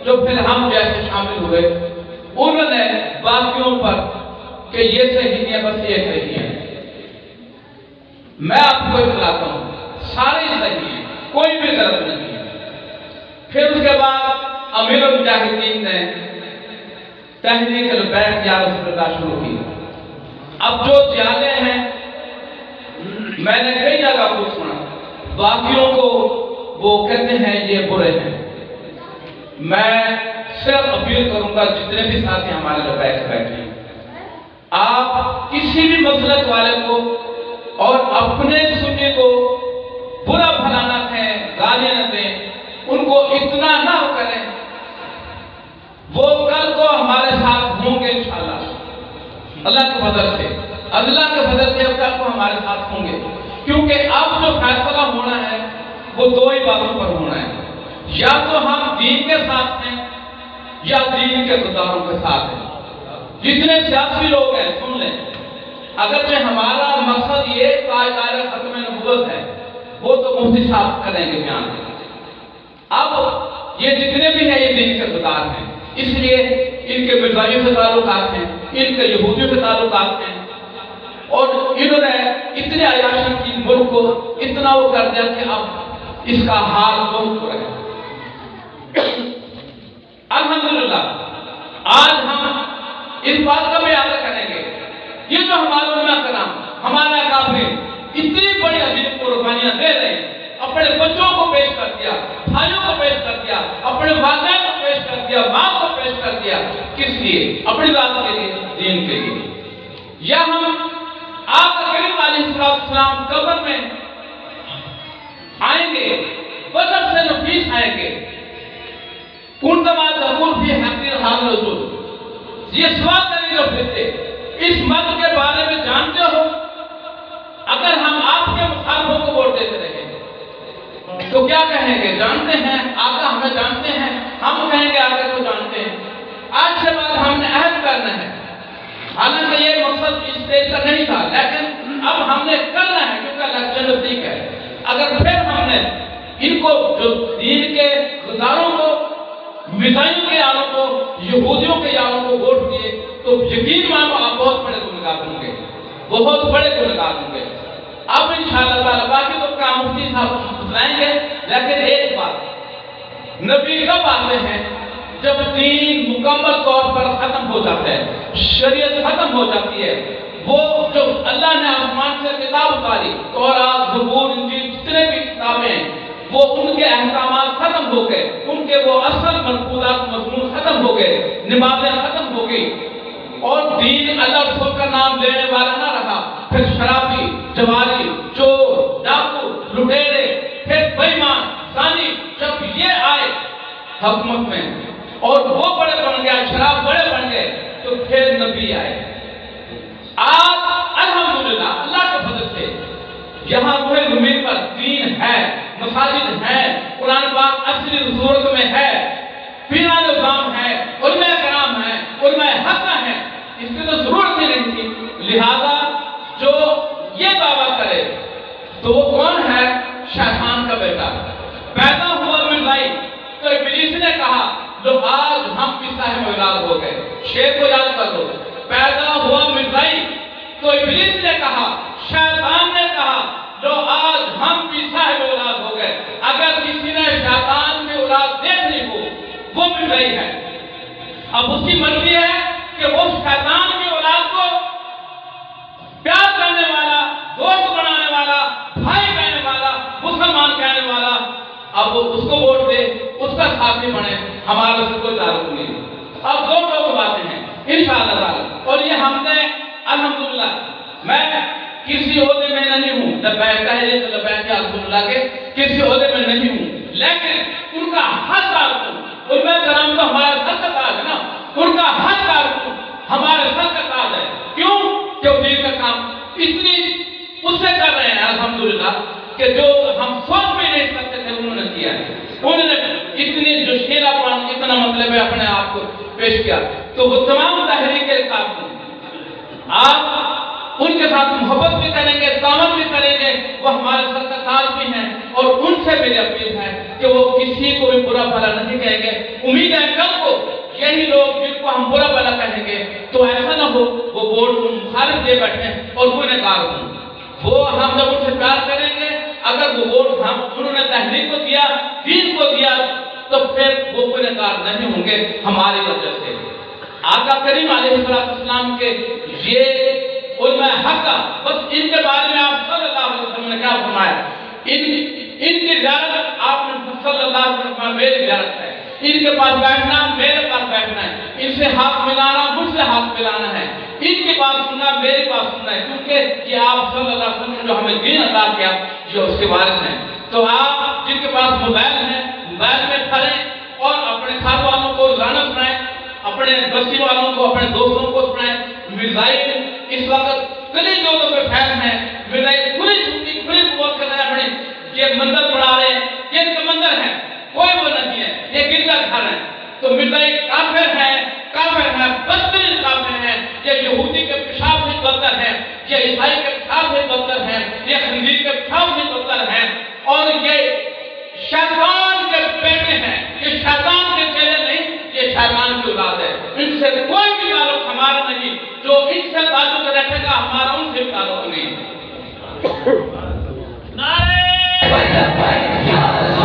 جو پھر ہم جیسے شامل ہوئے، انہوں نے باقیوں پر کہ یہ صحیح ہے، بس یہ صحیح ہے۔ میں آپ کو اطلاعتا ہوں سارے صحیح ہیں، کوئی بھی غلط نہیں ہے۔ پھر اس کے بعد امیر المجاہدین نے تحریک لبیک یا رسول اللہ شروع کی۔ اب جو جالے ہیں، میں نے کئی جگہ کو سنا، باقیوں کو وہ کہتے ہیں یہ برے ہیں۔ میں صرف اپیل کروں گا جتنے بھی ساتھی ہمارے لبیک بیٹھے ہیں، آپ کسی بھی مسلک والے کو اور اپنے سنی کو برا بھلا نہ کہیں، گالیاں نہ دیں، ان کو اتنا نہ کریں۔ وہ کل کو ہمارے ساتھ ہوں گے انشاءاللہ، اللہ کے فضل سے، اللہ کے فضل سے کل کو ہمارے ساتھ ہوں گے، کیونکہ اب جو فیصلہ ہونا ہے وہ دو ہی باتوں پر ہونا ہے، یا تو ہم دین کے ساتھ ہیں یا دین کے غداروں کے ساتھ ہیں۔ جتنے سیاسی لوگ ہیں سن لیں، اگرچہ ہمارا مقصد یہ قائد ختم نبوت ہے، وہ تو مفتی صاحب کریں گے بیان۔ اب یہ جتنے بھی ہیں یہ دین کے غدار ہیں، اس لیے ان کے مرزائیوں سے تعلقات ہیں، ان کے یہودیوں سے تعلقات ہیں، اور انہوں نے اتنے عیاشن کی ملک کو اتنا وہ کر دیا کہ اب اس کا حال بہت برا ہے۔ الحمدللہ آج ہم اس بات کا بھی اعادہ کریں گے، یہ جو ہمارے علماء کرام، ہمارے اکابرین اتنی بڑی عظیم قربانیاں دے رہے ہیں، اپنے بچوں کو پیش کر دیا، بھائیوں کو پیش کر دیا، اپنے والدین کو پیش کر دیا، ماں کو پیش کر دیا، کس لیے؟ اپنی ذات کے لیے، دین کے لیے۔ یا ہم آقا کریم علیہ السلام قبر میں آئیں گے، بدر سے نفیس آئیں گے، کنتما تقول فی حقیر حال رسول، یہ سوال کریں گے پھرتے، اس مرد کے بارے میں جانتے ہو؟ اگر ہم آپ کے مخالفوں کو ووٹ دیتے رہیں تو کیا کہیں گے؟ جانتے ہیں آقا، ہمیں جانتے ہیں، ہم کہیں گے آقا کو جانتے ہیں۔ آج سے بعد ہم نے عہد کرنا ہے، حالانکہ یہ مقصد اس اسٹیج کا نہیں تھا، لیکن اب ہم نے کرنا ہے کیونکہ الیکشن نزدیک ہے۔ اگر پھر ہم نے ان کو جو دین کے غداروں کو، مرزائیوں کے یاروں کو، یہودیوں کے یاروں کو ووٹ دیے تو یقین مانو آپ بہت بڑے گنہگار ہوں گے، بہت بڑے گنہگار ہوں گے۔ اب انشاءاللہ تعالیٰ باقی تو کام مفتی صاحب بتلائیں گے، لیکن ایک بات، نبی کب آتے ہیں؟ جب دین مکمل طور پر ختم ہو جاتا ہے، شریعت ختم ہو جاتی ہے، وہ جو اللہ نے آسمان سے کتاب اتاری، تورات، زبور، انجیل، جتنے بھی کتابیں ہیں، وہ ان کے احکامات ختم ہو گئے، ان کے وہ اصل ملفوظات مضمون ختم ہو گئے، نمازیں ختم ہو گئی، اور دین اللہ رسول کا نام لینے والا نہ رہا۔ پھر شرابی، جواری، چور، ڈاکو، لٹیرے، پھر بے ایمان، زانی، جب یہ آئے حکومت میں اور وہ بڑے بن گیا، شراب بڑے بن گئے، تو پھر نبی آئے۔ آج الحمدللہ اللہ کے فضل سے یہاں روح زمین پر دین ہے، مساجد ہیں، قرآن پاک اصلی صورت میں ہے، پیرا نظام ہے، علماء کرام ہیں، علماء حق ہیں، اس کی تو ضرورت ہی نہیں تھی۔ لہذا جو یہ دعویٰ کرے تو وہ کون ہے؟ شیطان کا بیٹا۔ پیدا ہوا مرزائی تو ابلیس نے کہا لو آج ہم بھی صاحب اولاد ہو گئے، شیر کو یاد کر لو، پیدا ہوا مرزائی تو ابلیس نے کہا، شیطان نے کہا لو آج ہم بھی صاحب اولاد ہو گئے۔ اگر کسی نے شیطان کی اولاد دیکھ لی ہو وہ مرزائی ہے، اب اس کی مرضی ہے کہ وہ شیطان کی اولاد کو پیار کرنے والا، دوست بنانے والا، بھائی کہنے والا، مسلمان کہنے والا، اب وہ اس کو ووٹ دے، اس کا ساتھی بنے، ہمارا سے کوئی تعلق نہیں۔ اب دو لوگ باتیں ہیں انشاءاللہ تعالی، اور یہ ہم نے الحمدللہ، میں کسی عہدے میں نہیں ہوں، لبیک تحریک لبیک رسول اللہ کے کسی عہدے میں نہیں ہوں، لیکن ان کا ہر کارکن، علماء کرام تو ہمارا سر کا تاج ہے نا، ان کا ہر کارکن ہمارے سر کا تاج ہے۔ کیوں؟ کہ وہ دین کا کام اتنی اس سے کر رہے ہیں الحمدللہ کہ جو ہم سوچ بھی نہیں سکتے تھے انہوں نے کیا ہے۔ انہوں نے اتنی جو شیرہ پان اتنا مطلب ہے اپنے آپ کو پیش کیا، تو وہ تمام تحریک کارکن آپ ان کے ساتھ محبت بھی کریں گے، تعاون بھی کریں گے، وہ ہمارے ساتھ تاج بھی ہیں، اور ان سے میری اپیل ہے کہ وہ کسی کو بھی برا بھلا نہیں کہیں گے۔ امید ہے کل کو یہی لوگ جن کو ہم برا بھلا کہیں گے تو ایسا نہ ہو وہ ووٹ مخالف دے بیٹھے اور وہ انکار ہوں۔ وہ ہم جب ان سے پیار کریں گے، اگر وہ ووٹ انہوں نے تحریک کو دیا، دین کو دیا، تو پھر وہ کوئی انکار نہیں ہوں گے ہماری وجہ سے۔ آقا کریم علیہ السلام کے یہ علماء حق، بس ان کے بارے میں آپ صلی اللہ علیہ وسلم نے کیا فرمایا؟ ان کی زیارت آپ نے صلی اللہ علیہ وسلم میری زیارت ہے، ان کے پاس بیٹھنا میرے پاس بیٹھنا ہے، ان سے ہاتھ ملانا مجھ سے ہاتھ ملانا ہے، ان کی بات سننا میری بات سننا ہے، کیونکہ یہ آپ صلی اللہ علیہ وسلم نے جو ہمیں دین عطا کیا یہ اس کے وارث ہیں۔ تو آپ جن کے پاس موبائل ہیں، موبائل میں پڑھیں اور اپنے گھر والوں کو روزانہ سنائیں، اپنے بستی والوں کو، اپنے دوستوں کو سنائیں۔ میزائل اس وقت کلی جگہوں پہ پھیل ہیں، میزائل کھلی قوت کر رہے ہیں، اپنے یہ مندر بڑھا رہے ہیں، یہ ان کا مندر ہے، کوئی وہ نہیں ہے، یہ گرجا گھر ہے۔ تو میزائل کافر ہے، بدترین کافر ہیں، یہ یہودی کے پیشاب سے بدتر ہیں، یہ عیسائی کے پیشاب سے بدتر ہیں، یہ خنزیر کے پیشاب سے بدتر ہیں، اور یہ شیطان کے بیٹے ہیں، یہ شیطان کے چیلے نہیں، یہ شیطان کی اولاد ہے۔ ان سے کوئی بھی تعلق ہمارا نہیں، جو ان سے تعلق رکھے گا ہمارا ان سے تعلق نہیں۔